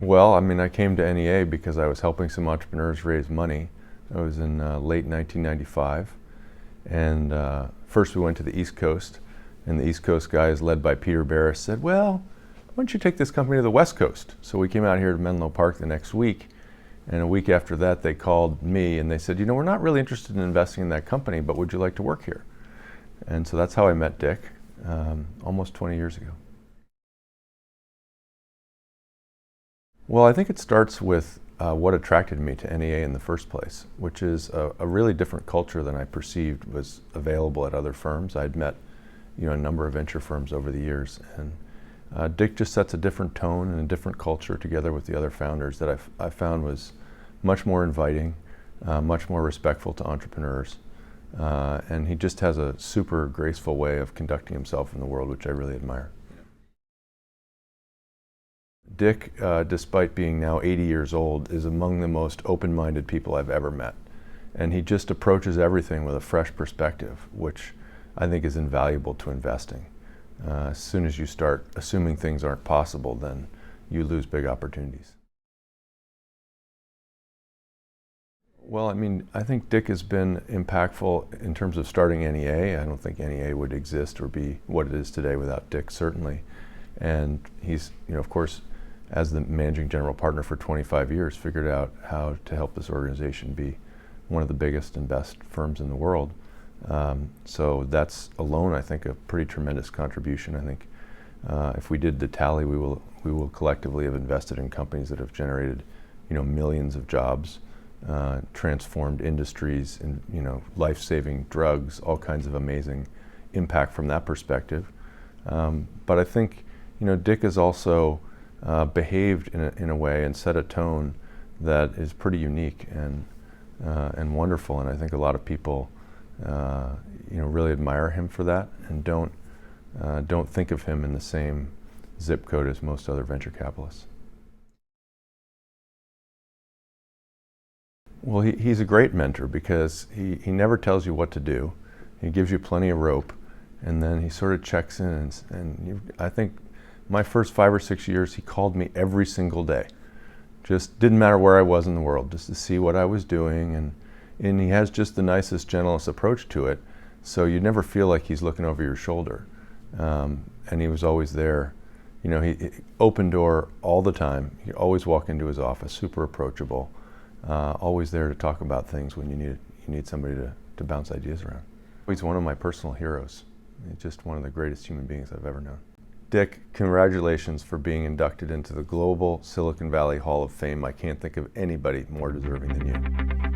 Well, I mean, I came to NEA because I was helping some entrepreneurs raise money. I was in late 1995, and first we went to the East Coast, and the East Coast guys, led by Peter Barris, said, well, why don't you take this company to the West Coast? So we came out here to Menlo Park the next week, and a week after that they called me and they said, you know, we're not really interested in investing in that company, but would you like to work here? And so that's how I met Dick, almost 20 years ago. Well, I think it starts with what attracted me to NEA in the first place, which is a really different culture than I perceived was available at other firms. I'd met, you know, a number of venture firms over the years, and Dick just sets a different tone and a different culture together with the other founders that I found was much more inviting, much more respectful to entrepreneurs, and he just has a super graceful way of conducting himself in the world, which I really admire. Dick, despite being now 80 years old, is among the most open-minded people I've ever met. And he just approaches everything with a fresh perspective, which I think is invaluable to investing. As soon as you start assuming things aren't possible, then you lose big opportunities. Well, I mean, I think Dick has been impactful in terms of starting NEA. I don't think NEA would exist or be what it is today without Dick, certainly. And he's, you know, of course, as the managing general partner for 25 years, figured out how to help this organization be one of the biggest and best firms in the world. So that's alone, I think, a pretty tremendous contribution. I think if we did the tally, we will collectively have invested in companies that have generated, you know, millions of jobs, transformed industries, and, you know, life-saving drugs, all kinds of amazing impact from that perspective. But I think, you know, Dick has also behaved in a way and set a tone that is pretty unique and wonderful, and I think a lot of people you know, really admire him for that and don't think of him in the same zip code as most other venture capitalists. Well, he's a great mentor because he never tells you what to do. He gives you plenty of rope, and then he sort of checks in, I think my first 5 or 6 years, he called me every single day. Just didn't matter where I was in the world, just to see what I was doing, and he has just the nicest, gentlest approach to it, so you never feel like he's looking over your shoulder. And he was always there. You know, he open door all the time. You always walk into his office, super approachable, always there to talk about things when you need somebody to bounce ideas around. He's one of my personal heroes. He's just one of the greatest human beings I've ever known. Dick, congratulations for being inducted into the Global Silicon Valley Hall of Fame. I can't think of anybody more deserving than you.